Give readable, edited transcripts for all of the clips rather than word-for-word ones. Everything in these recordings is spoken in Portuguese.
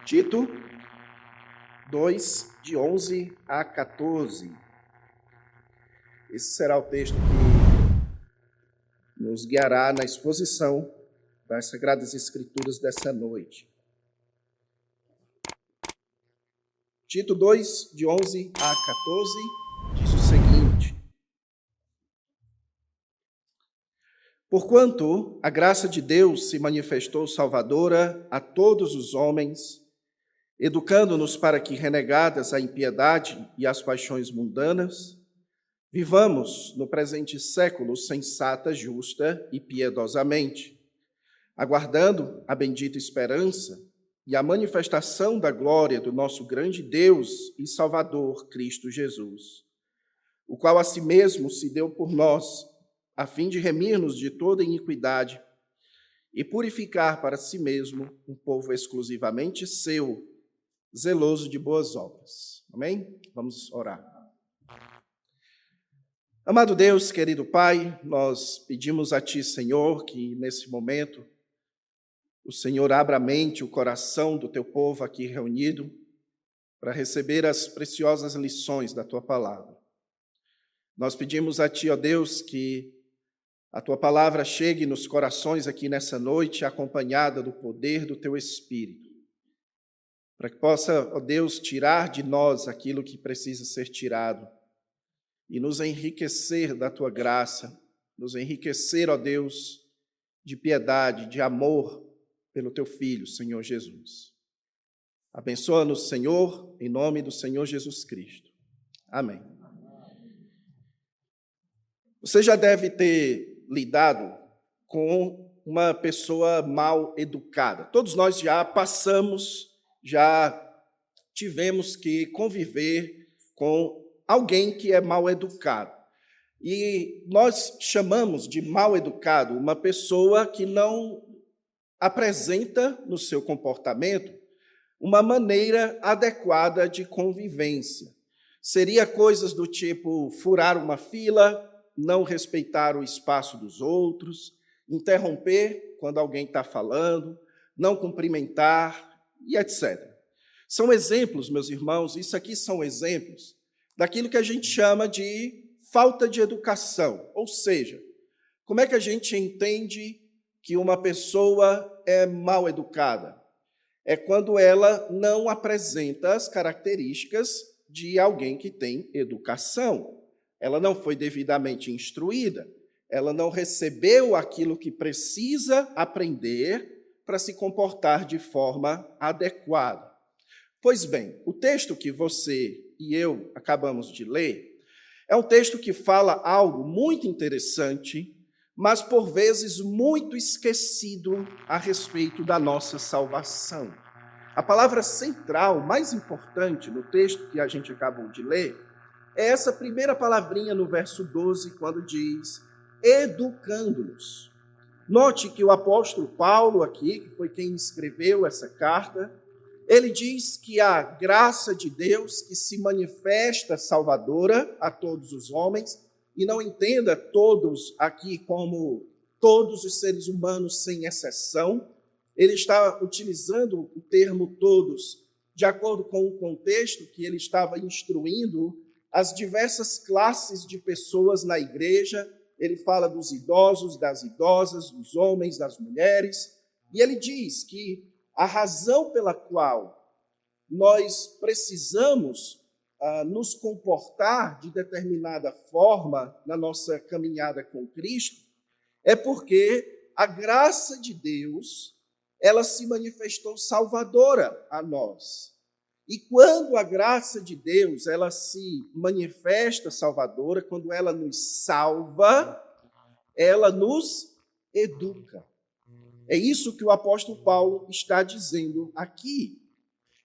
Tito 2, de 11 a 14. Esse será o texto que nos guiará na exposição das Sagradas Escrituras dessa noite. Tito 2, de 11 a 14, diz o seguinte: Porquanto a graça de Deus se manifestou salvadora a todos os homens, educando-nos para que, renegadas a impiedade e as paixões mundanas, vivamos no presente século sensata, justa e piedosamente, aguardando a bendita esperança e a manifestação da glória do nosso grande Deus e Salvador, Cristo Jesus, o qual a si mesmo se deu por nós, a fim de remir-nos de toda iniquidade e purificar para si mesmo um povo exclusivamente seu, zeloso de boas obras. Amém? Vamos orar. Amado Deus, querido Pai, nós pedimos a Ti, Senhor, que nesse momento o Senhor abra a mente, o coração do Teu povo aqui reunido para receber as preciosas lições da Tua palavra. Nós pedimos a Ti, ó Deus, que a Tua palavra chegue nos corações aqui nessa noite, acompanhada do poder do Teu Espírito, para que possa, ó Deus, tirar de nós aquilo que precisa ser tirado e nos enriquecer da Tua graça, nos enriquecer, ó Deus, de piedade, de amor pelo Teu Filho, Senhor Jesus. Abençoa-nos, Senhor, em nome do Senhor Jesus Cristo. Amém. Você já deve ter lidado com uma pessoa mal educada. Todos nós já passamos, já tivemos que conviver com alguém que é mal educado. E nós chamamos de mal educado uma pessoa que não apresenta no seu comportamento uma maneira adequada de convivência. Seria coisas do tipo furar uma fila, não respeitar o espaço dos outros, interromper quando alguém está falando, não cumprimentar e etc. São exemplos, meus irmãos, isso aqui são exemplos daquilo que a gente chama de falta de educação. Ou seja, como é que a gente entende que uma pessoa é mal educada? É quando ela não apresenta as características de alguém que tem educação. Ela não foi devidamente instruída, ela não recebeu aquilo que precisa aprender para se comportar de forma adequada. Pois bem, o texto que você e eu acabamos de ler é um texto que fala algo muito interessante, mas por vezes muito esquecido a respeito da nossa salvação. A palavra central, mais importante no texto que a gente acabou de ler, é essa primeira palavrinha no verso 12, quando diz, educando-nos. Note que o apóstolo Paulo aqui, que foi quem escreveu essa carta, ele diz que a graça de Deus que se manifesta salvadora a todos os homens, e não entenda todos aqui como todos os seres humanos sem exceção, ele está utilizando o termo todos de acordo com o contexto que ele estava instruindo as diversas classes de pessoas na igreja. Ele fala dos idosos, das idosas, dos homens, das mulheres, e ele diz que a razão pela qual nós precisamos nos comportar de determinada forma na nossa caminhada com Cristo é porque a graça de Deus, ela se manifestou salvadora a nós. E quando a graça de Deus, ela se manifesta salvadora, quando ela nos salva, ela nos educa. É isso que o apóstolo Paulo está dizendo aqui,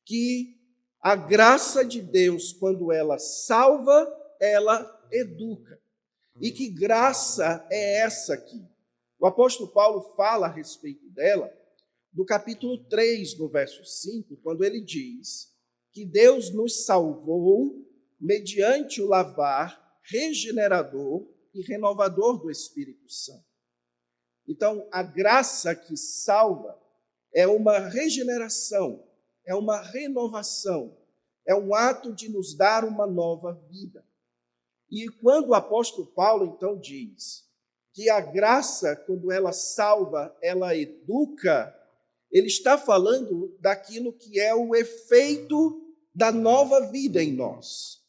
que a graça de Deus, quando ela salva, ela educa. E que graça é essa aqui? O apóstolo Paulo fala a respeito dela no capítulo 3, no verso 5, quando ele diz que Deus nos salvou mediante o lavar regenerador e renovador do Espírito Santo. Então, a graça que salva é uma regeneração, é uma renovação, é um ato de nos dar uma nova vida. E quando o apóstolo Paulo, então, diz que a graça, quando ela salva, ela educa, ele está falando daquilo que é o efeito da nova vida em nós.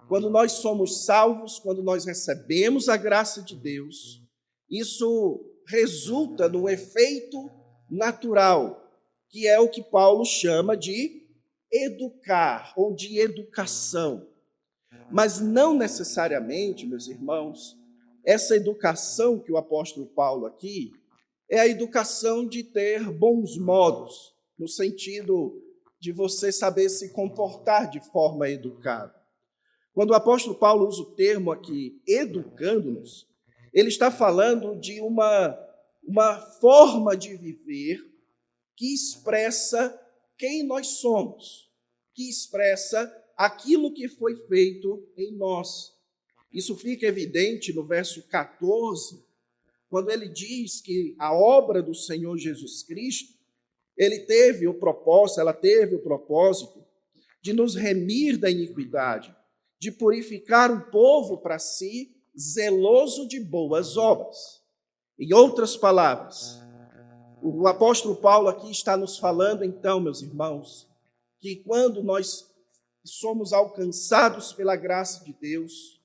Quando nós somos salvos, quando nós recebemos a graça de Deus, isso resulta num efeito natural, que é o que Paulo chama de educar, ou de educação. Mas não necessariamente, meus irmãos, essa educação que o apóstolo Paulo aqui é a educação de ter bons modos, no sentido de você saber se comportar de forma educada. Quando o apóstolo Paulo usa o termo aqui, educando-nos, ele está falando de uma forma de viver que expressa quem nós somos, que expressa aquilo que foi feito em nós. Isso fica evidente no verso 14, quando ele diz que a obra do Senhor Jesus Cristo, ela teve o propósito de nos remir da iniquidade, de purificar um povo para si, zeloso de boas obras. Em outras palavras, o apóstolo Paulo aqui está nos falando, então, meus irmãos, que quando nós somos alcançados pela graça de Deus,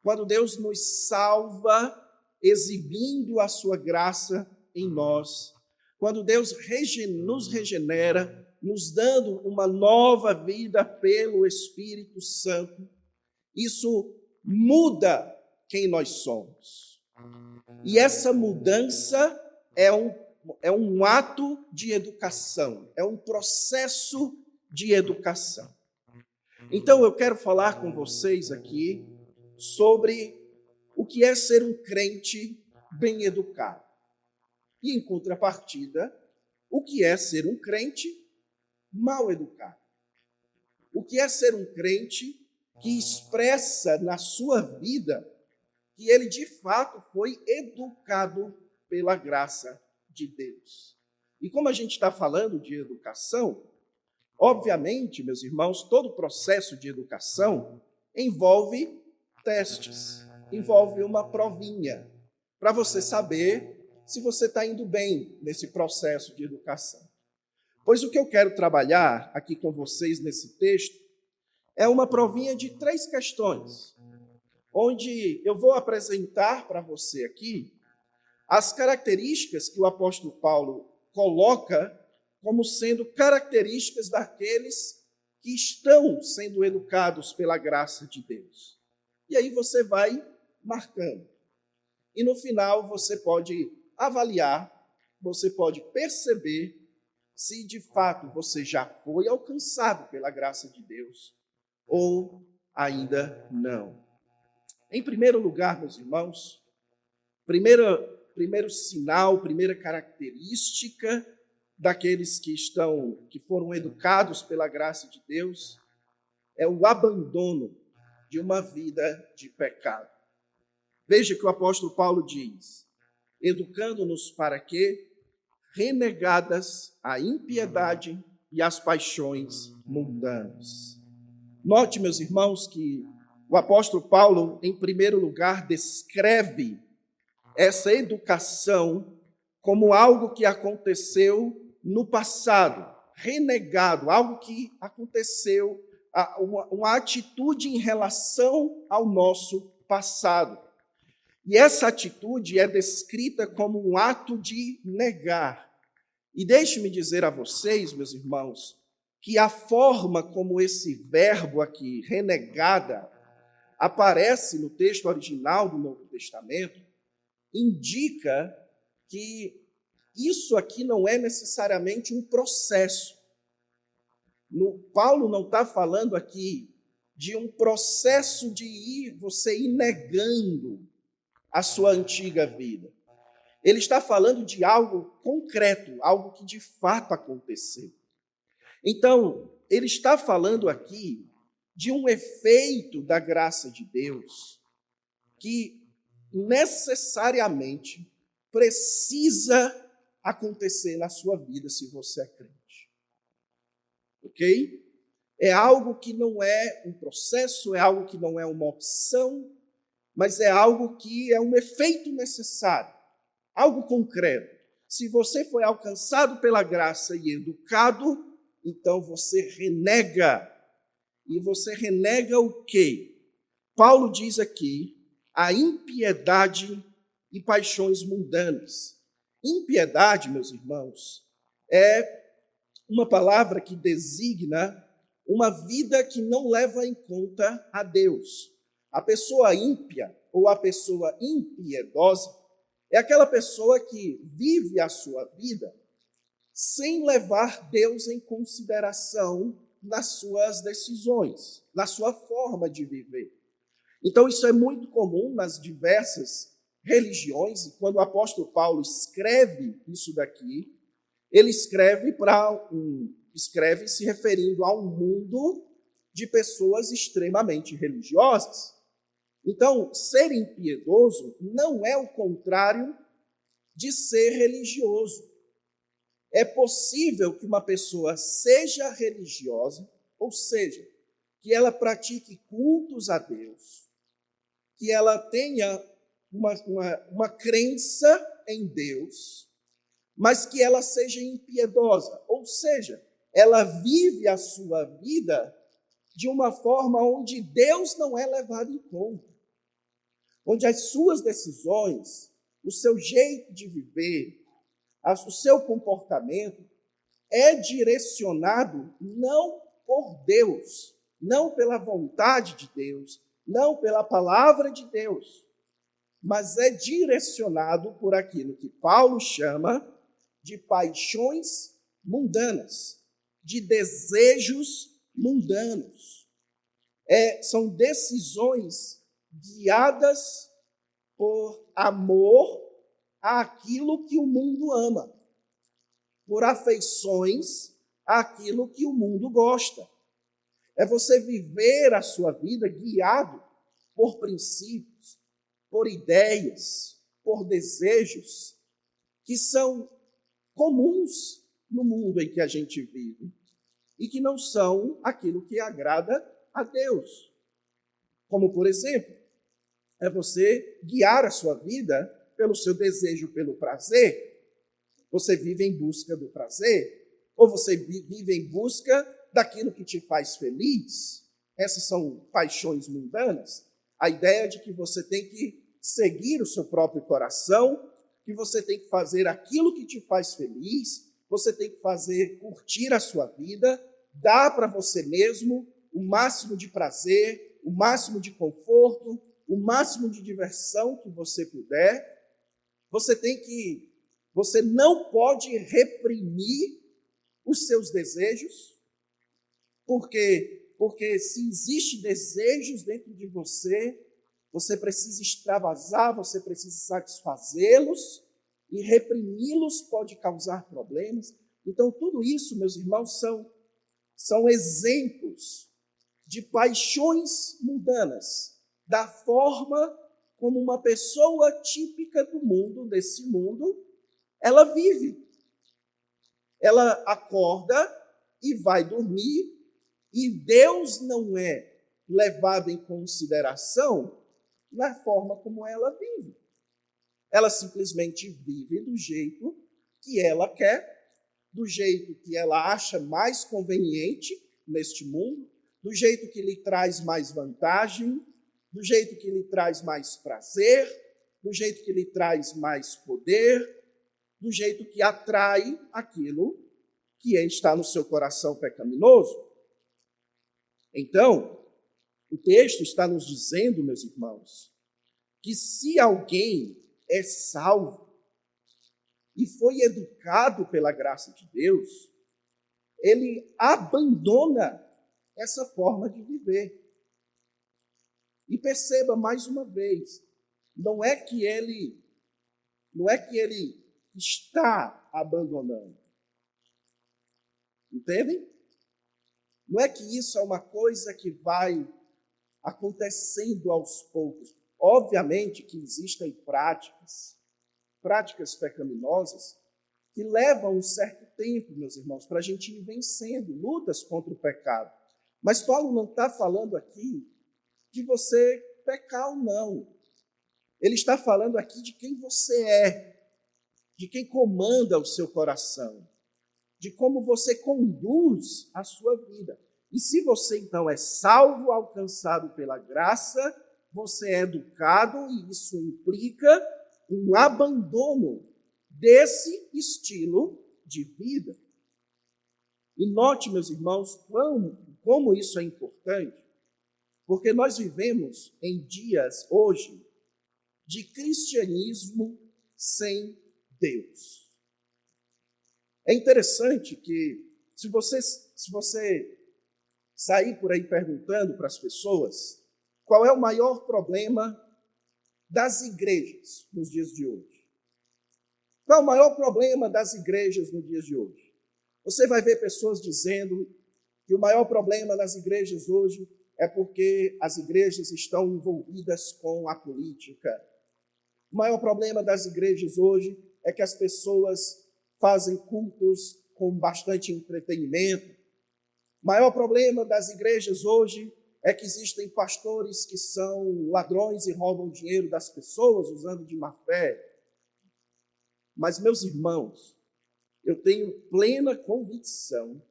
quando Deus nos salva, exibindo a sua graça em nós, quando Deus nos regenera, nos dando uma nova vida pelo Espírito Santo, isso muda quem nós somos. E essa mudança é um ato de educação, é um processo de educação. Então, eu quero falar com vocês aqui sobre o que é ser um crente bem educado. E, em contrapartida, o que é ser um crente mal educado. O que é ser um crente que expressa na sua vida que ele, de fato, foi educado pela graça de Deus. E como a gente está falando de educação, obviamente, meus irmãos, todo processo de educação envolve testes, envolve uma provinha, para você saber se você está indo bem nesse processo de educação. Pois o que eu quero trabalhar aqui com vocês nesse texto é uma provinha de 3 questões, onde eu vou apresentar para você aqui as características que o apóstolo Paulo coloca como sendo características daqueles que estão sendo educados pela graça de Deus. E aí você vai marcando. E no final você pode avaliar, você pode perceber se de fato você já foi alcançado pela graça de Deus ou ainda não. Em primeiro lugar, meus irmãos, primeiro sinal, primeira característica daqueles que foram educados pela graça de Deus é o abandono de uma vida de pecado. Veja que o apóstolo Paulo diz: educando-nos para que, renegadas a impiedade e as paixões mundanas. Note, meus irmãos, que o apóstolo Paulo, em primeiro lugar, descreve essa educação como algo que aconteceu no passado, renegado, algo que aconteceu, uma atitude em relação ao nosso passado. E essa atitude é descrita como um ato de negar. E deixe-me dizer a vocês, meus irmãos, que a forma como esse verbo aqui, renegada, aparece no texto original do Novo Testamento, indica que isso aqui não é necessariamente um processo. Paulo não está falando aqui de um processo de você ir negando a sua antiga vida. Ele está falando de algo concreto, algo que de fato aconteceu. Então, ele está falando aqui de um efeito da graça de Deus que necessariamente precisa acontecer na sua vida se você é crente. ok? É algo que não é um processo, é algo que não é uma opção, mas é algo que é um efeito necessário, algo concreto. Se você foi alcançado pela graça e educado, então você renega. E você renega o quê? Paulo diz aqui a impiedade e paixões mundanas. Impiedade, meus irmãos, é uma palavra que designa uma vida que não leva em conta a Deus. A pessoa ímpia ou a pessoa impiedosa é aquela pessoa que vive a sua vida sem levar Deus em consideração nas suas decisões, na sua forma de viver. Então, isso é muito comum nas diversas religiões, e quando o apóstolo Paulo escreve isso daqui, ele escreve se referindo a um mundo de pessoas extremamente religiosas. Então, ser impiedoso não é o contrário de ser religioso. É possível que uma pessoa seja religiosa, ou seja, que ela pratique cultos a Deus, que ela tenha uma crença em Deus, mas que ela seja impiedosa, ou seja, ela vive a sua vida de uma forma onde Deus não é levado em conta, onde as suas decisões, o seu jeito de viver, o seu comportamento é direcionado não por Deus, não pela vontade de Deus, não pela palavra de Deus, mas é direcionado por aquilo que Paulo chama de paixões mundanas, de desejos mundanos. São decisões guiadas por amor àquilo que o mundo ama, por afeições àquilo que o mundo gosta. É você viver a sua vida guiado por princípios, por ideias, por desejos que são comuns no mundo em que a gente vive e que não são aquilo que agrada a Deus. Como, por exemplo, é você guiar a sua vida pelo seu desejo pelo prazer. Você vive em busca do prazer? Ou você vive em busca daquilo que te faz feliz? Essas são paixões mundanas. A ideia de que você tem que seguir o seu próprio coração, que você tem que fazer aquilo que te faz feliz, você tem que curtir a sua vida, dar para você mesmo o máximo de prazer, o máximo de conforto, o máximo de diversão que você puder. Você não pode reprimir os seus desejos, porque se existem desejos dentro de você, você precisa extravasar, você precisa satisfazê-los, e reprimi-los pode causar problemas. Então, tudo isso, meus irmãos, são exemplos de paixões mundanas, da forma como uma pessoa típica do mundo, desse mundo, ela vive. Ela acorda e vai dormir, e Deus não é levado em consideração na forma como ela vive. Ela simplesmente vive do jeito que ela quer, do jeito que ela acha mais conveniente neste mundo, do jeito que lhe traz mais vantagem, do jeito que lhe traz mais prazer, do jeito que lhe traz mais poder, do jeito que atrai aquilo que está no seu coração pecaminoso. Então, o texto está nos dizendo, meus irmãos, que se alguém é salvo e foi educado pela graça de Deus, ele abandona essa forma de viver. E perceba mais uma vez, não é que ele está abandonando. Entendem? Não é que isso é uma coisa que vai acontecendo aos poucos. Obviamente que existem práticas pecaminosas que levam um certo tempo, meus irmãos, para a gente ir vencendo lutas contra o pecado. Mas Paulo não está falando aqui de você pecar ou não. Ele está falando aqui de quem você é, de quem comanda o seu coração, de como você conduz a sua vida. E se você, então, é salvo, alcançado pela graça, você é educado e isso implica um abandono desse estilo de vida. E note, meus irmãos, como isso é importante, porque nós vivemos em dias hoje de cristianismo sem Deus. É interessante que, se você sair por aí perguntando para as pessoas qual é o maior problema das igrejas nos dias de hoje, qual é o maior problema das igrejas nos dias de hoje, você vai ver pessoas dizendo que o maior problema das igrejas hoje é porque as igrejas estão envolvidas com a política. O maior problema das igrejas hoje é que as pessoas fazem cultos com bastante entretenimento. O maior problema das igrejas hoje é que existem pastores que são ladrões e roubam dinheiro das pessoas usando de má fé. Mas, meus irmãos, eu tenho plena convicção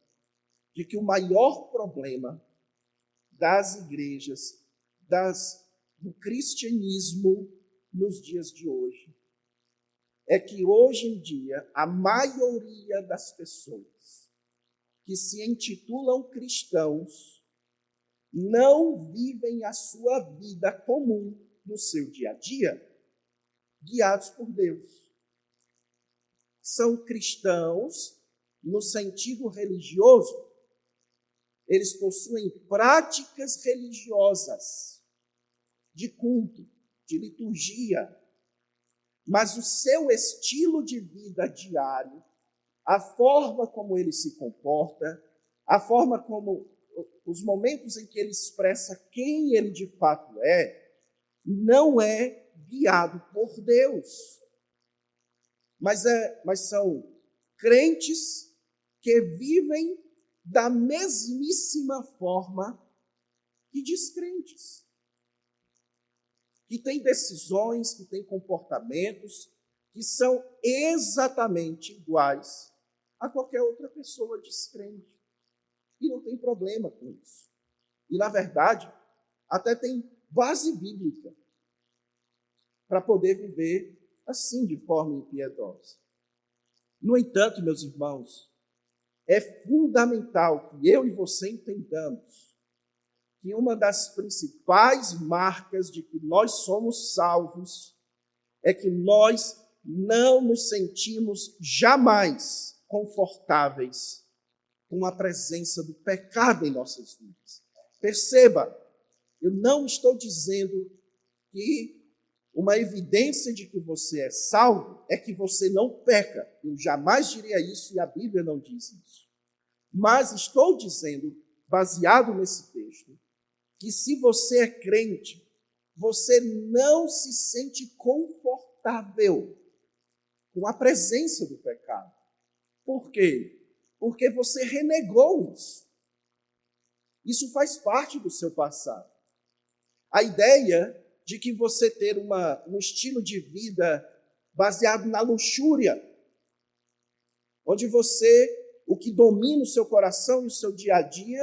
de que o maior problema das igrejas, do cristianismo nos dias de hoje, é que hoje em dia a maioria das pessoas que se intitulam cristãos não vivem a sua vida comum no seu dia a dia, guiados por Deus. São cristãos no sentido religioso. Eles possuem práticas religiosas, de culto, de liturgia, mas o seu estilo de vida diário, a forma como ele se comporta, a forma como os momentos em que ele expressa quem ele de fato é, não é guiado por Deus. Mas são crentes que vivem da mesmíssima forma que descrentes, que têm decisões, que têm comportamentos que são exatamente iguais a qualquer outra pessoa descrente. E não tem problema com isso. E, na verdade, até tem base bíblica para poder viver assim, de forma impiedosa. No entanto, meus irmãos, é fundamental que eu e você entendamos que uma das principais marcas de que nós somos salvos é que nós não nos sentimos jamais confortáveis com a presença do pecado em nossas vidas. Perceba, eu não estou dizendo que uma evidência de que você é salvo é que você não peca. Eu jamais diria isso e a Bíblia não diz isso. Mas estou dizendo, baseado nesse texto, que se você é crente, você não se sente confortável com a presença do pecado. Por quê? Porque você renegou isso. Isso faz parte do seu passado. A ideia de que você ter um estilo de vida baseado na luxúria, onde o que domina o seu coração e o seu dia a dia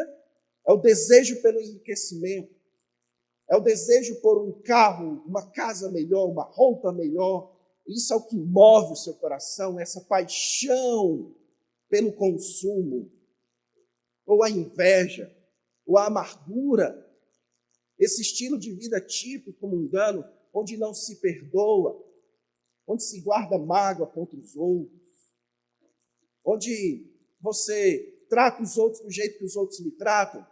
é o desejo pelo enriquecimento, é o desejo por um carro, uma casa melhor, uma roupa melhor. Isso é o que move o seu coração, essa paixão pelo consumo, ou a inveja, ou a amargura. Esse estilo de vida típico mundano, onde não se perdoa, onde se guarda mágoa contra os outros, onde você trata os outros do jeito que os outros lhe tratam,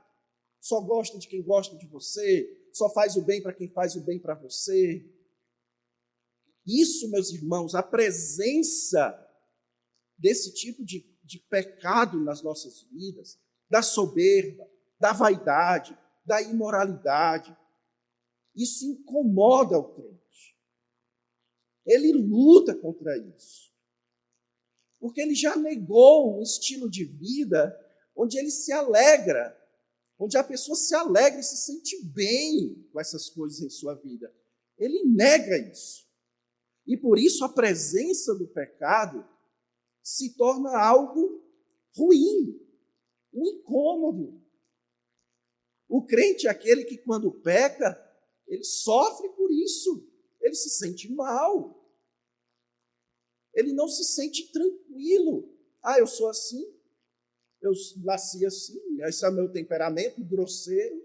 só gosta de quem gosta de você, só faz o bem para quem faz o bem para você. Isso, meus irmãos, a presença desse tipo de pecado nas nossas vidas, da soberba, da vaidade, da imoralidade, isso incomoda o crente. Ele luta contra isso. porque ele já negou um estilo de vida onde ele se alegra, onde a pessoa se alegra e se sente bem com essas coisas em sua vida. Ele nega isso. E por isso a presença do pecado se torna algo ruim, um incômodo. O crente é aquele que, quando peca, ele sofre por isso. Ele se sente mal. Ele não se sente tranquilo. Eu sou assim, eu nasci assim, esse é o meu temperamento grosseiro,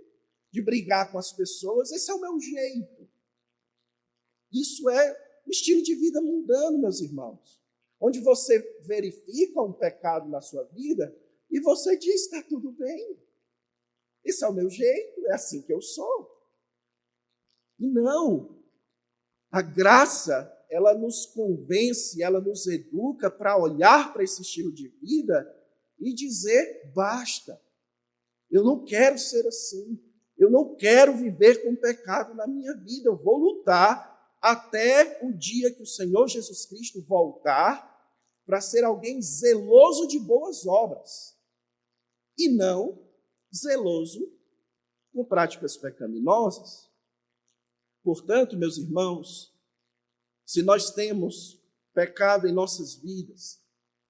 de brigar com as pessoas, esse é o meu jeito. Isso é um estilo de vida mundano, meus irmãos, onde você verifica um pecado na sua vida e você diz, está tudo bem, esse é o meu jeito, é assim que eu sou. E não, a graça, ela nos convence, ela nos educa para olhar para esse estilo de vida e dizer, basta, eu não quero ser assim, eu não quero viver com pecado na minha vida, eu vou lutar até o dia que o Senhor Jesus Cristo voltar para ser alguém zeloso de boas obras e não zeloso com práticas pecaminosas. Portanto, meus irmãos, se nós temos pecado em nossas vidas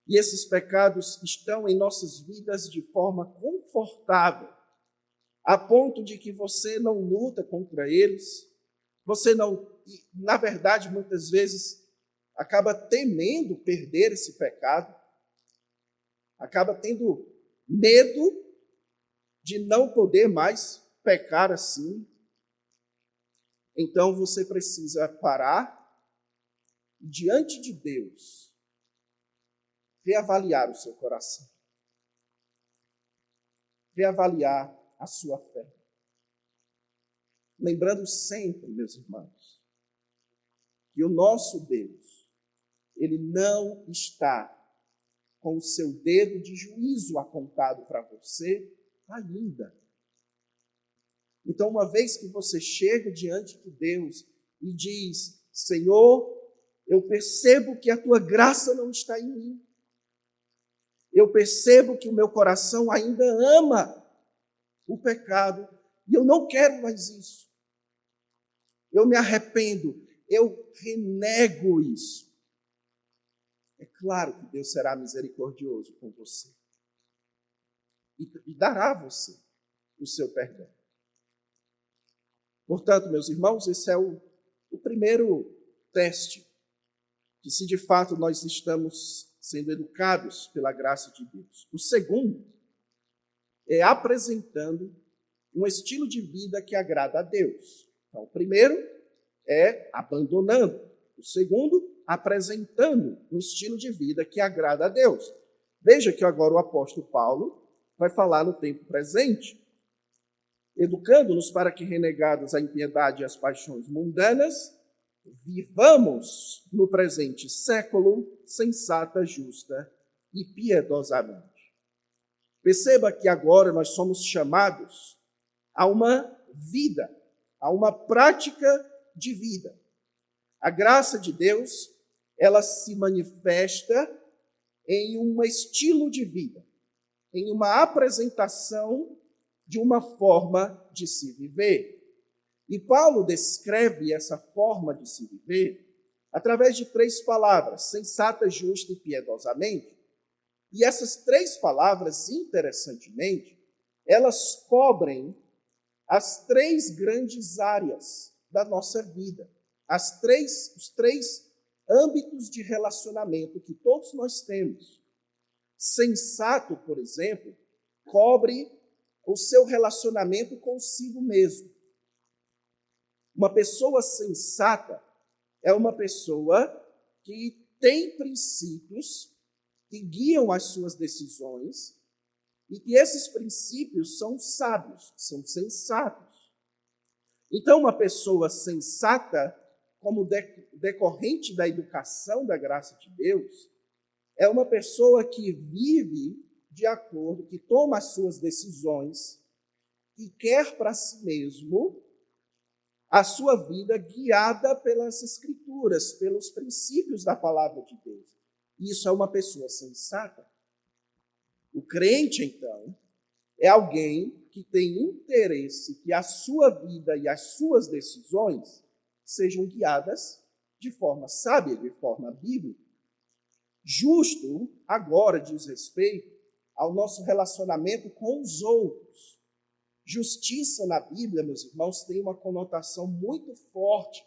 e esses pecados estão em nossas vidas de forma confortável, a ponto de que você não luta contra eles, você não, na verdade, muitas vezes, acaba temendo perder esse pecado, acaba tendo medo de não poder mais pecar assim. Então você precisa parar diante de Deus, reavaliar o seu coração, reavaliar a sua fé. Lembrando sempre, meus irmãos, que o nosso Deus, ele não está com o seu dedo de juízo apontado para você ainda. Então, uma vez que você chega diante de Deus e diz, Senhor, eu percebo que a tua graça não está em mim. Eu percebo que o meu coração ainda ama o pecado e eu não quero mais isso. Eu me arrependo, eu renego isso. É claro que Deus será misericordioso com você e dará a você o seu perdão. Portanto, meus irmãos, esse é o primeiro teste de se de fato nós estamos sendo educados pela graça de Deus. O segundo é apresentando um estilo de vida que agrada a Deus. Então, o primeiro é abandonando. O segundo, apresentando um estilo de vida que agrada a Deus. Veja que agora o apóstolo Paulo vai falar no tempo presente, educando-nos para que, renegados a impiedade e as paixões mundanas, vivamos no presente século sensata, justa e piedosamente. Perceba que agora nós somos chamados a uma vida, a uma prática de vida. A graça de Deus, ela se manifesta em um estilo de vida, em uma apresentação de uma forma de se viver. E Paulo descreve essa forma de se viver através de 3 palavras, sensata, justa e piedosamente. E essas 3 palavras, interessantemente, elas cobrem as 3 grandes áreas da nossa vida, os 3 âmbitos de relacionamento que todos nós temos. Sensato, por exemplo, cobre o seu relacionamento consigo mesmo. Uma pessoa sensata é uma pessoa que tem princípios que guiam as suas decisões e que esses princípios são sábios, são sensatos. Então, uma pessoa sensata, como decorrente da educação da graça de Deus, é uma pessoa que vive de acordo, que toma as suas decisões e quer para si mesmo a sua vida guiada pelas Escrituras, pelos princípios da palavra de Deus. Isso é uma pessoa sensata. O crente, então, é alguém que tem interesse que a sua vida e as suas decisões sejam guiadas de forma sábia, de forma bíblica. Justo, agora, diz respeito ao nosso relacionamento com os outros. Justiça na Bíblia, meus irmãos, tem uma conotação muito forte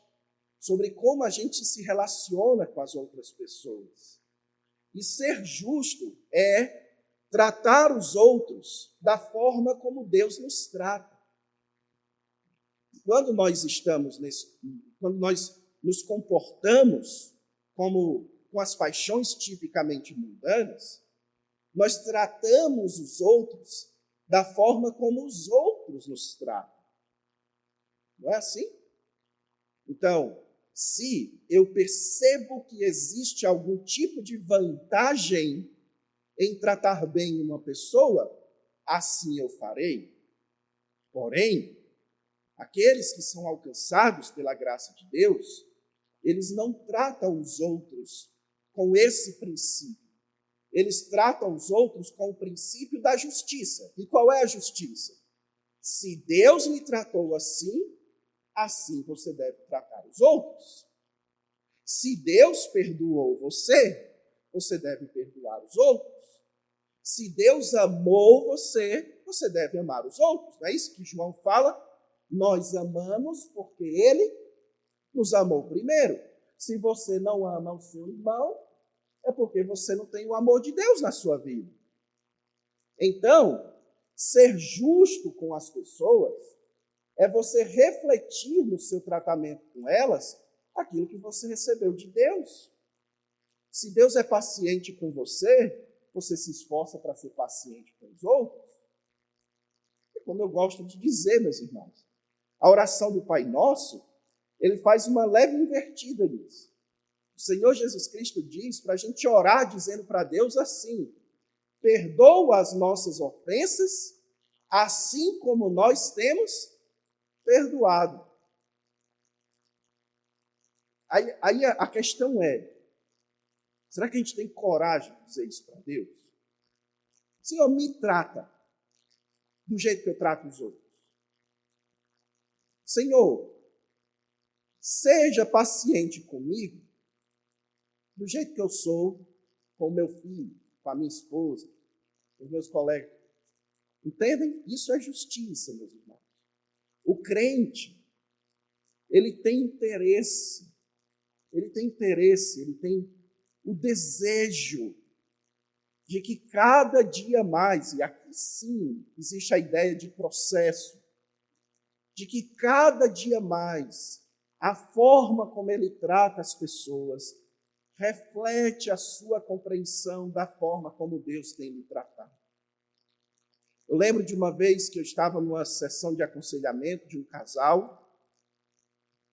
sobre como a gente se relaciona com as outras pessoas. E ser justo é tratar os outros da forma como Deus nos trata. Quando nós nos comportamos com as paixões tipicamente mundanas, nós tratamos os outros da forma como os outros nos tratam. Não é assim? Então, se eu percebo que existe algum tipo de vantagem em tratar bem uma pessoa, assim eu farei. Porém, aqueles que são alcançados pela graça de Deus, eles não tratam os outros com esse princípio. Eles tratam os outros com o princípio da justiça. E qual é a justiça? Se Deus me tratou assim, assim você deve tratar os outros. Se Deus perdoou você, você deve perdoar os outros. Se Deus amou você, você deve amar os outros. Não é isso que João fala? Nós amamos porque Ele nos amou primeiro. Se você não ama o seu irmão, é porque você não tem o amor de Deus na sua vida. Então, ser justo com as pessoas é você refletir no seu tratamento com elas aquilo que você recebeu de Deus. Se Deus é paciente com você, você se esforça para ser paciente com os outros. E como eu gosto de dizer, meus irmãos, a oração do Pai Nosso, ele faz uma leve invertida nisso. O Senhor Jesus Cristo diz para a gente orar dizendo para Deus assim: perdoa as nossas ofensas, assim como nós temos perdoado. Aí a questão é, será que a gente tem coragem de dizer isso para Deus? Senhor, me trata do jeito que eu trato os outros. Senhor, seja paciente comigo do jeito que eu sou com o meu filho, com a minha esposa, com os meus colegas. Entendem? Isso é justiça, meus irmãos. O crente, ele tem interesse, ele tem o desejo de que cada dia mais, e aqui sim existe a ideia de processo, de que cada dia mais a forma como ele trata as pessoas reflete a sua compreensão da forma como Deus tem lhe tratado. Eu lembro de uma vez que eu estava numa sessão de aconselhamento de um casal,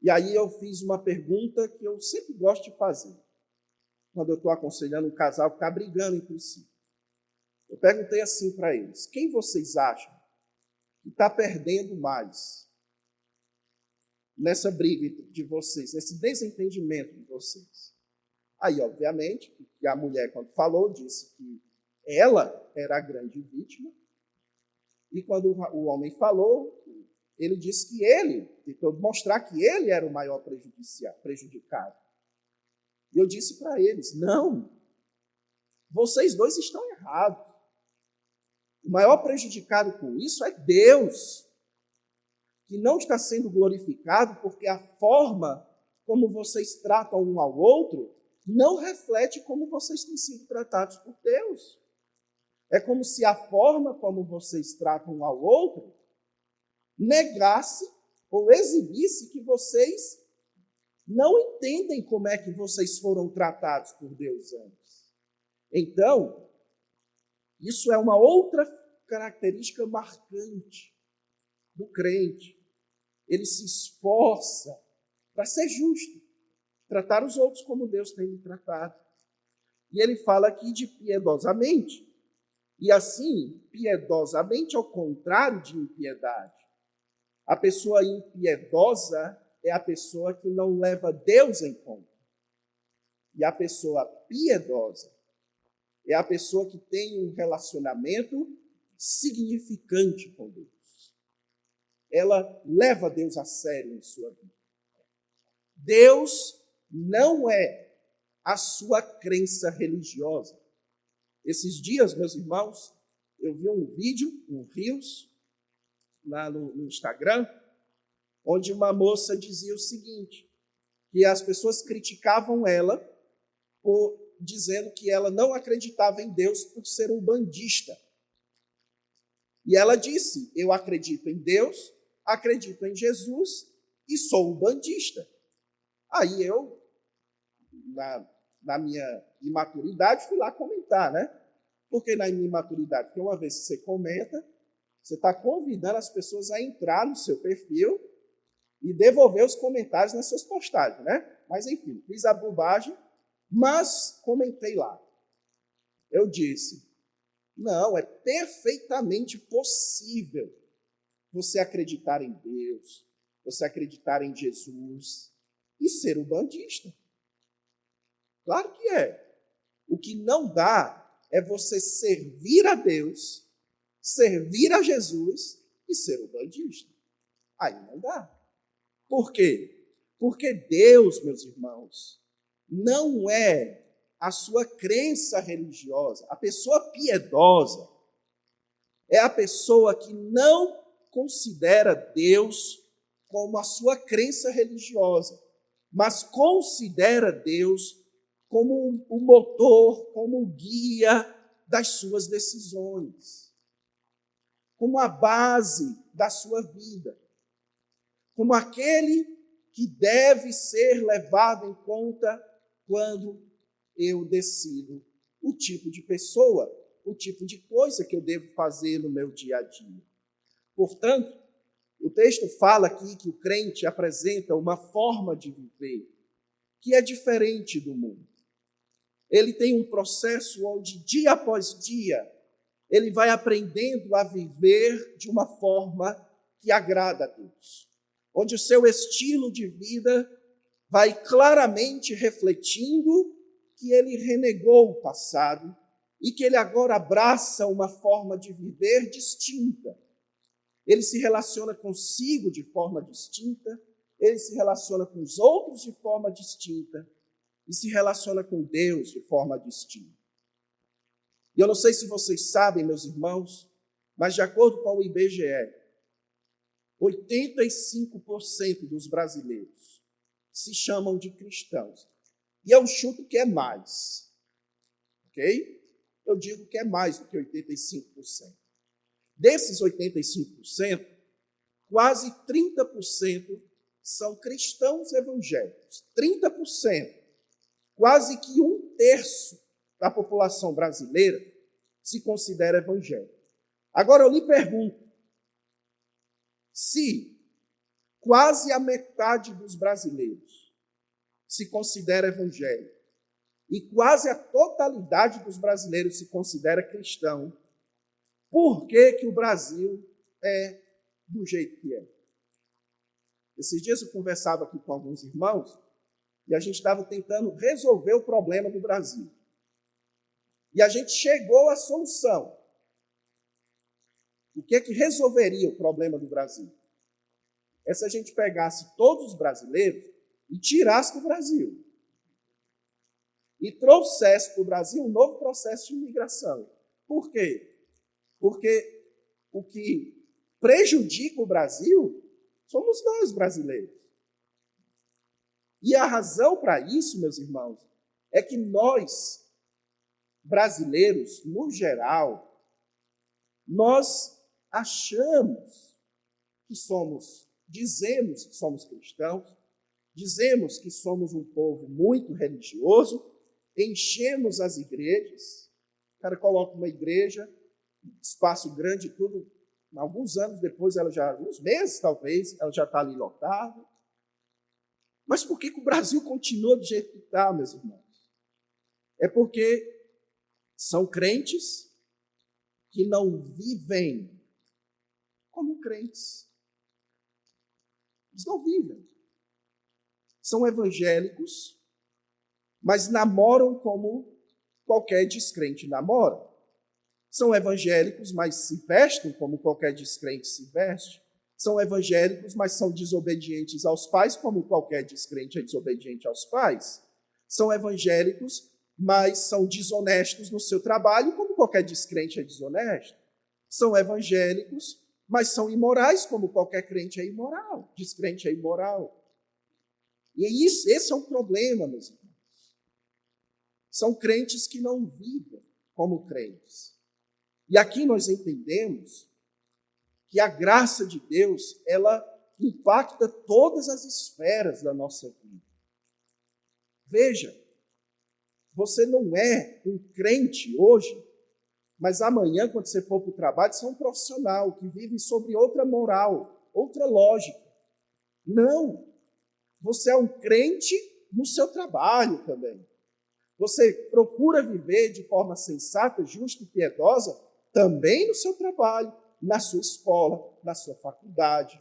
e aí eu fiz uma pergunta que eu sempre gosto de fazer, quando eu estou aconselhando um casal que está brigando entre si. Eu perguntei assim para eles: quem vocês acham que está perdendo mais nessa briga de vocês, nesse desentendimento de vocês? Aí, obviamente, a mulher, quando falou, disse que ela era a grande vítima, e quando o homem falou, ele disse que ele, tentou mostrar que ele era o maior prejudicado. E eu disse para eles: não, vocês dois estão errados. O maior prejudicado com isso é Deus, que não está sendo glorificado porque a forma como vocês tratam um ao outro não reflete como vocês têm sido tratados por Deus. É como se a forma como vocês tratam um ao outro negasse ou exibisse que vocês não entendem como é que vocês foram tratados por Deus antes. Então, isso é uma outra característica marcante do crente. Ele se esforça para ser justo, tratar os outros como Deus tem lhe tratado. E ele fala aqui de piedosamente, e assim, piedosamente ao contrário de impiedade. A pessoa impiedosa é a pessoa que não leva Deus em conta. E a pessoa piedosa é a pessoa que tem um relacionamento significante com Deus. Ela leva Deus a sério em sua vida. Deus não é a sua crença religiosa. Esses dias, meus irmãos, eu vi um vídeo, um Reels, lá no Instagram, onde uma moça dizia o seguinte, que as pessoas criticavam ela dizendo que ela não acreditava em Deus por ser um bandista. E ela disse, eu acredito em Deus, acredito em Jesus e sou um bandista. Aí eu, na minha imaturidade, fui lá comentar, né? Porque na minha imaturidade, porque uma vez que você comenta, você está convidando as pessoas a entrar no seu perfil e devolver os comentários nas suas postagens, né? Mas, enfim, fiz a bobagem, mas comentei lá. Eu disse, não, é perfeitamente possível você acreditar em Deus, você acreditar em Jesus e ser um bandista. Claro que é. O que não dá é você servir a Deus, servir a Jesus e ser um bandista. Aí não dá. Por quê? Porque Deus, meus irmãos, não é a sua crença religiosa. A pessoa piedosa é a pessoa que não considera Deus como a sua crença religiosa, mas considera Deus como o motor, como o guia das suas decisões, como a base da sua vida, como aquele que deve ser levado em conta quando eu decido o tipo de pessoa, o tipo de coisa que eu devo fazer no meu dia a dia. Portanto, o texto fala aqui que o crente apresenta uma forma de viver que é diferente do mundo. Ele tem um processo onde, dia após dia, ele vai aprendendo a viver de uma forma que agrada a Deus, onde o seu estilo de vida vai claramente refletindo que ele renegou o passado e que ele agora abraça uma forma de viver distinta. Ele se relaciona consigo de forma distinta, ele se relaciona com os outros de forma distinta e se relaciona com Deus de forma distinta. E eu não sei se vocês sabem, meus irmãos, mas de acordo com o IBGE, 85% dos brasileiros se chamam de cristãos. E eu chuto que é mais. Ok? Eu digo que é mais do que 85%. Desses 85%, quase 30% são cristãos evangélicos. 30%. Quase que 1/3 da população brasileira se considera evangélica. Agora eu lhe pergunto, se quase a metade dos brasileiros se considera evangélico e quase a totalidade dos brasileiros se considera cristão, por que que o Brasil é do jeito que é? Esses dias eu conversava aqui com alguns irmãos e a gente estava tentando resolver o problema do Brasil. E a gente chegou à solução. O que é que resolveria o problema do Brasil? É se a gente pegasse todos os brasileiros e tirasse do Brasil. E trouxesse para o Brasil um novo processo de imigração. Por quê? Porque o que prejudica o Brasil somos nós, brasileiros. E a razão para isso, meus irmãos, é que nós, brasileiros, no geral, nós achamos que dizemos que somos cristãos, dizemos que somos um povo muito religioso, enchemos as igrejas, o cara coloca uma igreja, espaço grande e tudo, alguns anos depois, uns meses talvez, ela já está ali lotada. Mas por que o Brasil continua do jeito que está, meus irmãos? É porque são crentes que não vivem como crentes. Eles não vivem. São evangélicos mas namoram como qualquer descrente namora. São evangélicos, mas se vestem como qualquer descrente se veste. São evangélicos, mas são desobedientes aos pais, como qualquer descrente é desobediente aos pais. São evangélicos, mas são desonestos no seu trabalho, como qualquer descrente é desonesto. São evangélicos, mas são imorais, como qualquer crente é imoral, descrente é imoral. E esse é o problema, meus irmãos. São crentes que não vivem como crentes. E aqui nós entendemos que a graça de Deus, ela impacta todas as esferas da nossa vida. Veja, você não é um crente hoje, mas amanhã, quando você for para o trabalho, você é um profissional que vive sobre outra moral, outra lógica. Não, você é um crente no seu trabalho também. Você procura viver de forma sensata, justa e piedosa também no seu trabalho, na sua escola, na sua faculdade.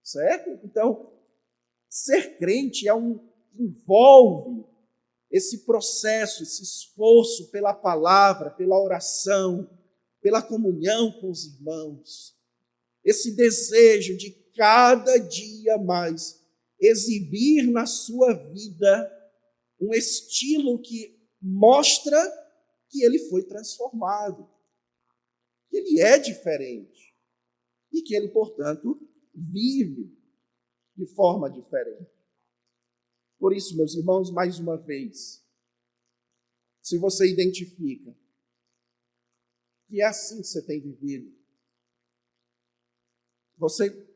Certo? Então, ser crente envolve esse processo, esse esforço pela palavra, pela oração, pela comunhão com os irmãos. Esse desejo de cada dia mais exibir na sua vida um estilo que mostra que ele foi transformado, que ele é diferente e que ele, portanto, vive de forma diferente. Por isso, meus irmãos, mais uma vez, se você identifica que é assim que você tem vivido, você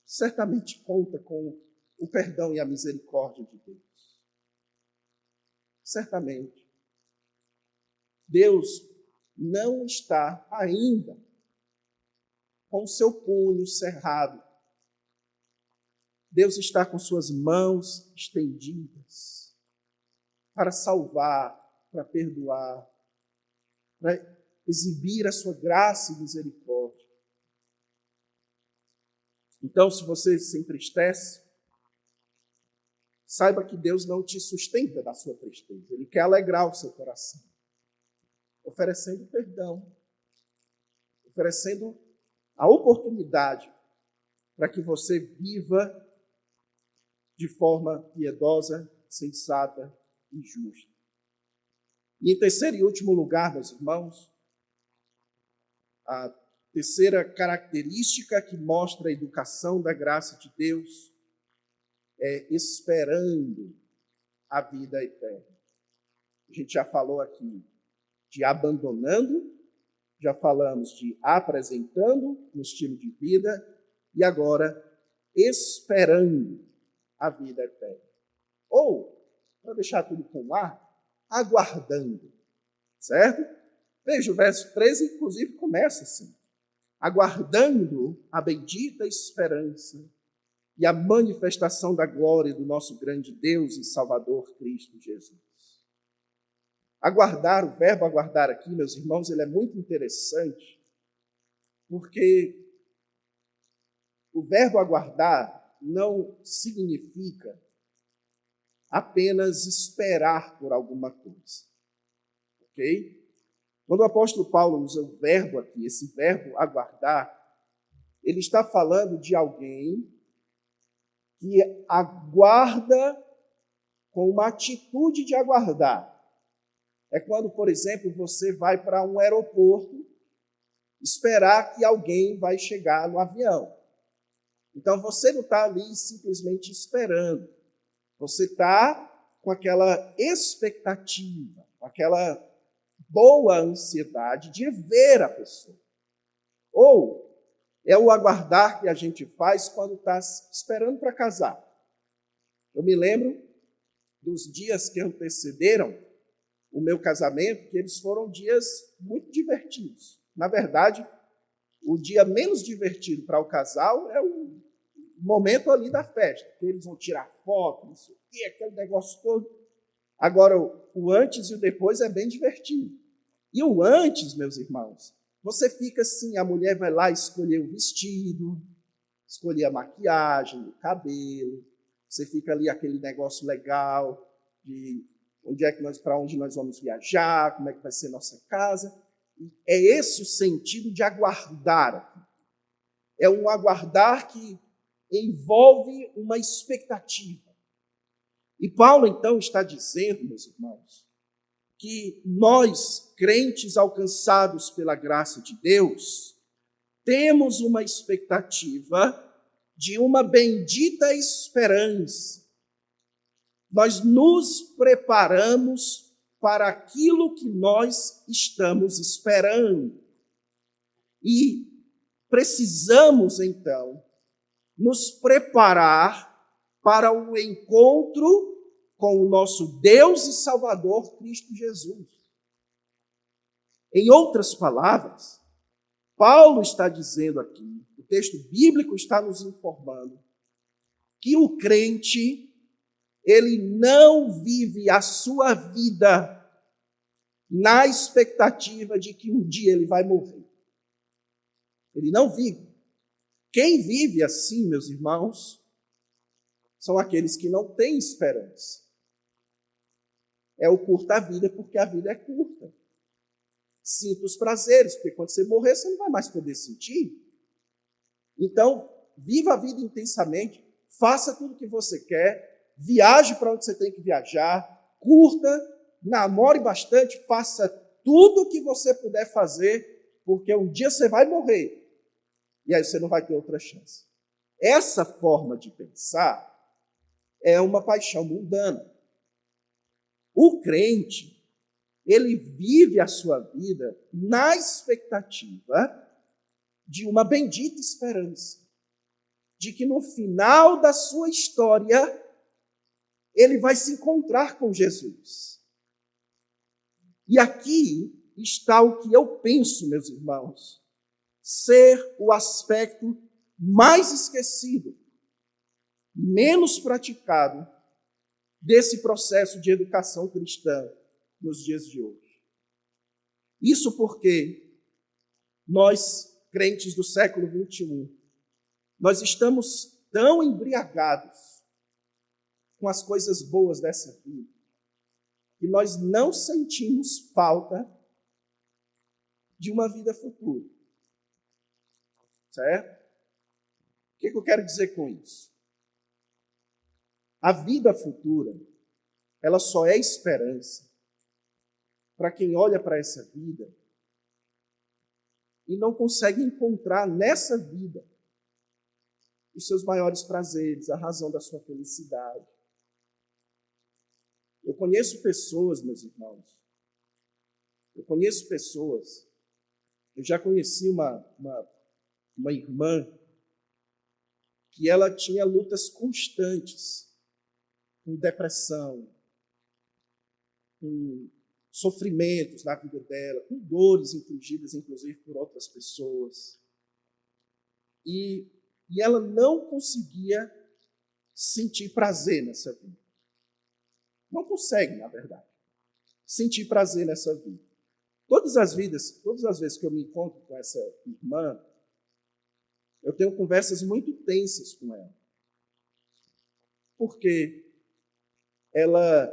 certamente conta com o perdão e a misericórdia de Deus. Certamente. Deus não está ainda com o seu punho cerrado. Deus está com suas mãos estendidas para salvar, para perdoar, para exibir a sua graça e misericórdia. Então, se você se entristece, saiba que Deus não te sustenta da sua tristeza. Ele quer alegrar o seu coração, oferecendo perdão, oferecendo a oportunidade para que você viva de forma piedosa, sensata e justa. E em terceiro e último lugar, meus irmãos, a terceira característica que mostra a educação da graça de Deus é esperando a vida eterna. A gente já falou aqui de abandonando, já falamos de apresentando no estilo de vida e agora esperando a vida eterna. Ou, para deixar tudo com ar, aguardando, certo? Veja, o verso 13, inclusive, começa assim: aguardando a bendita esperança e a manifestação da glória do nosso grande Deus e Salvador Cristo Jesus. Aguardar, o verbo aguardar aqui, meus irmãos, ele é muito interessante, porque o verbo aguardar não significa apenas esperar por alguma coisa. Ok? Quando o apóstolo Paulo usa o verbo aqui, esse verbo aguardar, ele está falando de alguém que aguarda com uma atitude de aguardar. É quando, por exemplo, você vai para um aeroporto esperar que alguém vai chegar no avião. Então, você não está ali simplesmente esperando. Você está com aquela expectativa, com aquela boa ansiedade de ver a pessoa. Ou é o aguardar que a gente faz quando está esperando para casar. Eu me lembro dos dias que antecederam o meu casamento, que eles foram dias muito divertidos. Na verdade, o dia menos divertido para o casal é o momento ali da festa, que eles vão tirar foto, não sei o quê, aquele negócio todo. Agora, o antes e o depois é bem divertido. E o antes, meus irmãos, você fica assim, a mulher vai lá escolher o vestido, escolher a maquiagem, o cabelo, você fica ali aquele negócio legal, de para onde nós vamos viajar, como é que vai ser nossa casa. É esse o sentido de aguardar. É um aguardar que envolve uma expectativa. E Paulo, então, está dizendo, meus irmãos, que nós, crentes alcançados pela graça de Deus, temos uma expectativa de uma bendita esperança. Nós nos preparamos para aquilo que nós estamos esperando. E precisamos, então, nos preparar para o encontro com o nosso Deus e Salvador Cristo Jesus. Em outras palavras, Paulo está dizendo aqui, o texto bíblico está nos informando, que o crente, ele não vive a sua vida na expectativa de que um dia ele vai morrer. Ele não vive. Quem vive assim, meus irmãos, são aqueles que não têm esperança. É o curta vida, porque a vida é curta. Sinta os prazeres, porque quando você morrer, você não vai mais poder sentir. Então, viva a vida intensamente, faça tudo o que você quer, viaje para onde você tem que viajar, curta, namore bastante, faça tudo o que você puder fazer, porque um dia você vai morrer. E aí você não vai ter outra chance. Essa forma de pensar é uma paixão mundana. O crente, ele vive a sua vida na expectativa de uma bendita esperança, de que no final da sua história, ele vai se encontrar com Jesus. E aqui está o que eu penso, meus irmãos, ser o aspecto mais esquecido, menos praticado desse processo de educação cristã nos dias de hoje. Isso porque nós, crentes do século XXI, nós estamos tão embriagados com as coisas boas dessa vida que nós não sentimos falta de uma vida futura. Certo? O que eu quero dizer com isso? A vida futura, ela só é esperança para quem olha para essa vida e não consegue encontrar nessa vida os seus maiores prazeres, a razão da sua felicidade. Eu conheço pessoas, meus irmãos, eu já conheci uma irmã que ela tinha lutas constantes com depressão, com sofrimentos na vida dela, com dores infligidas, inclusive, por outras pessoas. E ela não conseguia sentir prazer nessa vida. Não consegue, na verdade, sentir prazer nessa vida. Todas as vezes que eu me encontro com essa irmã, eu tenho conversas muito tensas com ela. Porque ela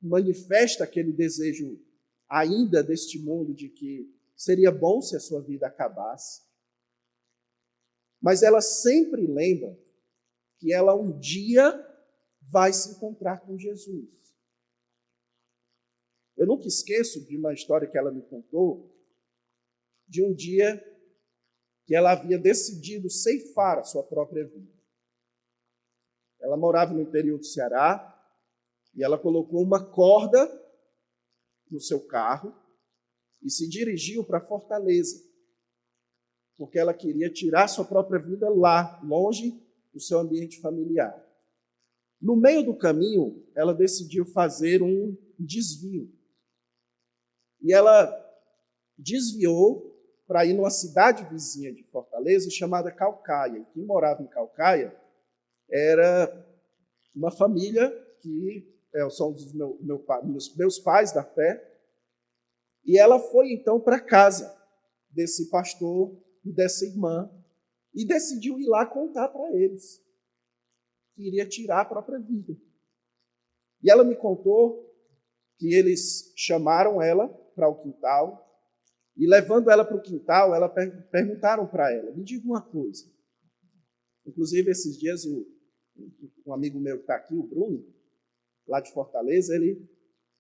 manifesta aquele desejo ainda deste mundo de que seria bom se a sua vida acabasse. Mas ela sempre lembra que ela um dia vai se encontrar com Jesus. Eu nunca esqueço de uma história que ela me contou, de um dia que ela havia decidido ceifar a sua própria vida. Ela morava no interior do Ceará e ela colocou uma corda no seu carro e se dirigiu para Fortaleza, porque ela queria tirar sua própria vida lá, longe do seu ambiente familiar. No meio do caminho, ela decidiu fazer um desvio. E ela desviou para ir numa cidade vizinha de Fortaleza chamada Caucaia. E quem morava em Caucaia era uma família que são dos meus pais da fé. E ela foi então para casa desse pastor e dessa irmã e decidiu ir lá contar para eles que iria tirar a própria vida. E ela me contou que eles chamaram ela para o quintal, e levando ela para o quintal, perguntaram para ela, me diga uma coisa. Inclusive, esses dias, um amigo meu que está aqui, o Bruno, lá de Fortaleza, ele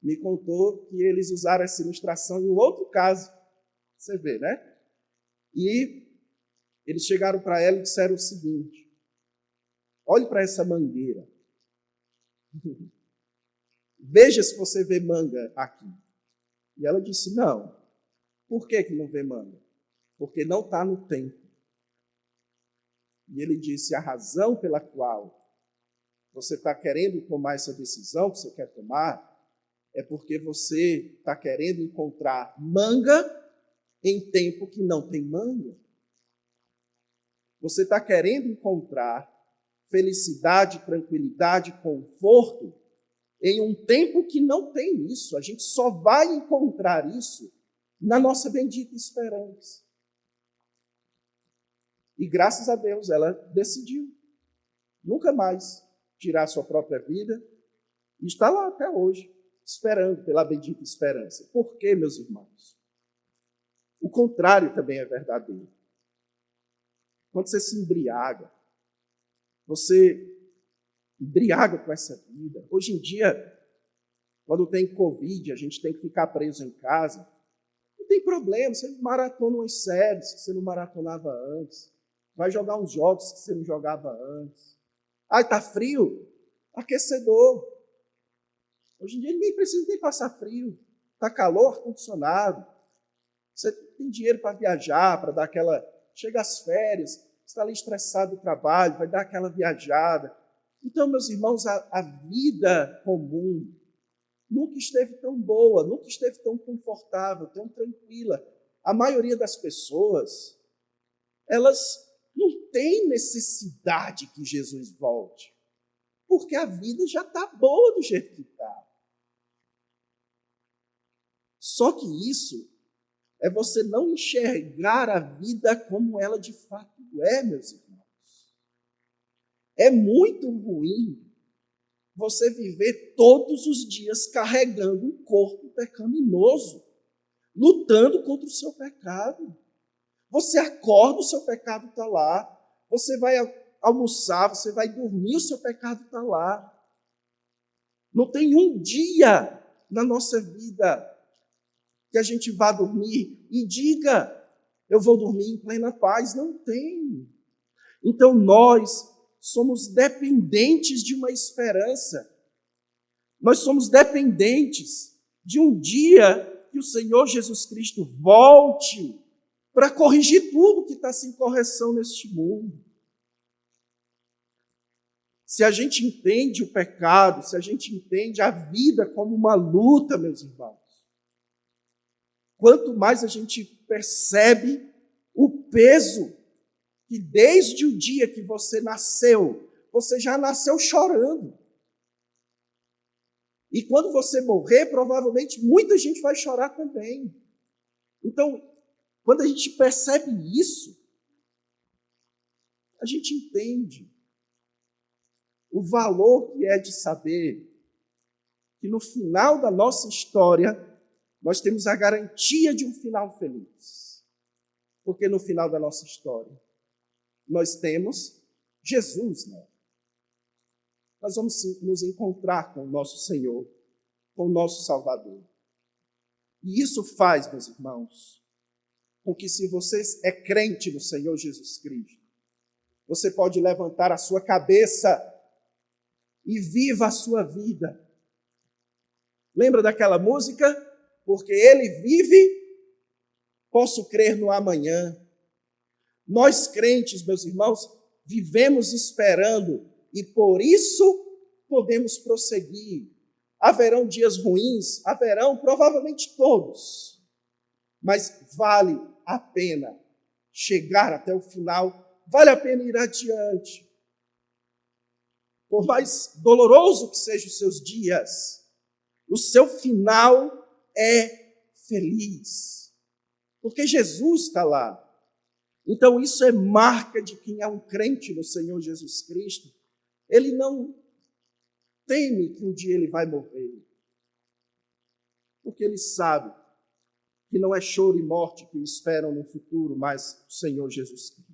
me contou que eles usaram essa ilustração em um outro caso. Você vê, né? E eles chegaram para ela e disseram o seguinte, olhe para essa mangueira. Veja se você vê manga aqui. E ela disse, não. Por que não vê manga? Porque não está no tempo. E ele disse, a razão pela qual você está querendo tomar essa decisão que você quer tomar é porque você está querendo encontrar manga em tempo que não tem manga. Você está querendo encontrar felicidade, tranquilidade, conforto em um tempo que não tem isso. A gente só vai encontrar isso na nossa bendita esperança. E graças a Deus ela decidiu nunca mais tirar sua própria vida e está lá até hoje, esperando pela bendita esperança. Por quê, meus irmãos? O contrário também é verdadeiro. Quando você se embriaga, você embriaga com essa vida. Hoje em dia, quando tem Covid, a gente tem que ficar preso em casa. Não tem problema, você maratona umas séries que você não maratonava antes. Vai jogar uns jogos que você não jogava antes. Ai, está frio? Aquecedor. Hoje em dia ninguém precisa nem passar frio. Está calor, ar-condicionado. Você tem dinheiro para viajar, para dar aquela... Chega às férias, você está ali estressado do trabalho, vai dar aquela viajada. Então, meus irmãos, a vida comum nunca esteve tão boa, nunca esteve tão confortável, tão tranquila. A maioria das pessoas, elas não têm necessidade que Jesus volte, porque a vida já está boa do jeito que está. Só que isso é você não enxergar a vida como ela de fato é, meus irmãos. É muito ruim você viver todos os dias carregando um corpo pecaminoso, lutando contra o seu pecado. Você acorda, o seu pecado está lá. Você vai almoçar, você vai dormir, o seu pecado está lá. Não tem um dia na nossa vida que a gente vá dormir e diga, eu vou dormir em plena paz. Não tem. Então nós somos dependentes de uma esperança. Nós somos dependentes de um dia que o Senhor Jesus Cristo volte para corrigir tudo que está sem correção neste mundo. Se a gente entende o pecado, se a gente entende a vida como uma luta, meus irmãos, quanto mais a gente percebe o peso que desde o dia que você nasceu, você já nasceu chorando. E quando você morrer, provavelmente muita gente vai chorar também. Então, quando a gente percebe isso, a gente entende o valor que é de saber que no final da nossa história, nós temos a garantia de um final feliz. Porque no final da nossa história, nós temos Jesus, né? Nós vamos nos encontrar com o nosso Senhor, com o nosso Salvador. E isso faz, meus irmãos, com que se você é crente no Senhor Jesus Cristo, você pode levantar a sua cabeça e viva a sua vida. Lembra daquela música? Porque Ele vive, posso crer no amanhã. Nós crentes, meus irmãos, vivemos esperando e por isso podemos prosseguir. Haverão dias ruins, haverão provavelmente todos, mas vale a pena chegar até o final, vale a pena ir adiante. Por mais doloroso que sejam os seus dias, o seu final é feliz, porque Jesus está lá. Então isso é marca de quem é um crente no Senhor Jesus Cristo. Ele não teme que um dia ele vai morrer. Porque ele sabe que não é choro e morte que o esperam no futuro, mas o Senhor Jesus Cristo.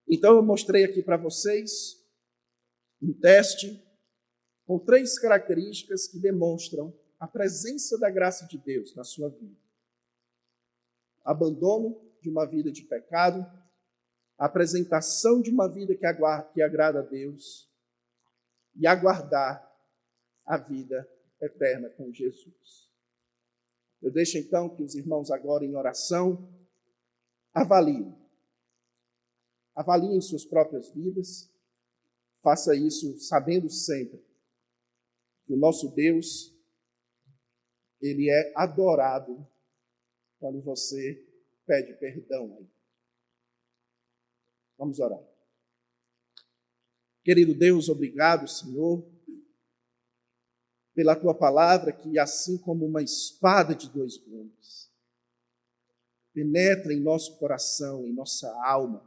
Então eu mostrei aqui para vocês um teste com 3 características que demonstram a presença da graça de Deus na sua vida. Abandono de uma vida de pecado, a apresentação de uma vida que agrada a Deus e aguardar a vida eterna com Jesus. Eu deixo então que os irmãos agora em oração avaliem suas próprias vidas, faça isso sabendo sempre que o nosso Deus, ele é adorado quando você pede perdão. Vamos orar. Querido Deus, obrigado, Senhor, pela tua palavra que, assim como uma espada de 2 gumes, penetra em nosso coração, em nossa alma,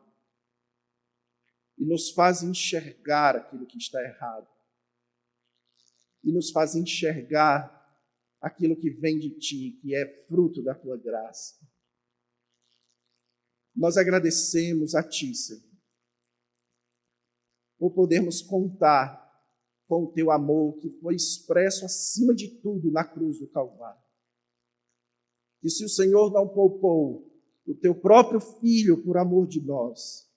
e nos faz enxergar aquilo que está errado, e nos faz enxergar aquilo que vem de ti, que é fruto da tua graça. Nós agradecemos a ti, Senhor, por podermos contar com o teu amor que foi expresso acima de tudo na cruz do Calvário. E se o Senhor não poupou o teu próprio Filho por amor de nós,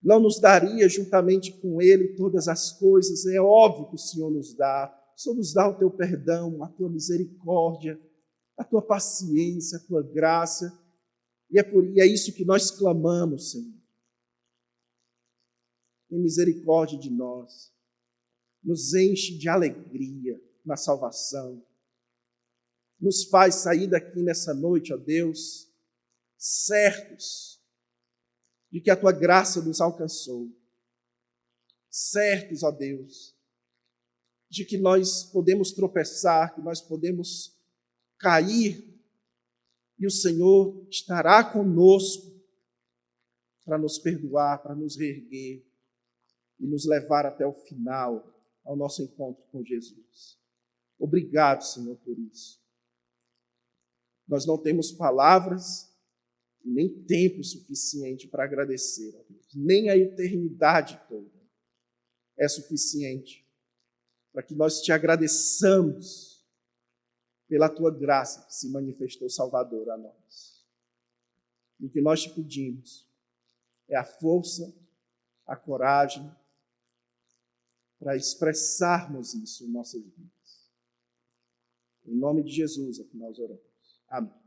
não nos daria juntamente com ele todas as coisas? É óbvio que o Senhor nos dá. O Senhor nos dá o teu perdão, a tua misericórdia, a tua paciência, a tua graça. E é isso que nós clamamos, Senhor. Tem misericórdia de nós. Nos enche de alegria na salvação. Nos faz sair daqui nessa noite, ó Deus, certos de que a tua graça nos alcançou. Certos, ó Deus, de que nós podemos tropeçar, que nós podemos cair, e o Senhor estará conosco para nos perdoar, para nos reerguer e nos levar até o final, ao nosso encontro com Jesus. Obrigado, Senhor, por isso. Nós não temos palavras, nem tempo suficiente para agradecer a Deus. Nem a eternidade toda é suficiente para que nós te agradeçamos pela tua graça que se manifestou salvador a nós. E o que nós te pedimos é a força, a coragem para expressarmos isso em nossas vidas. Em nome de Jesus é que nós oramos. Amém.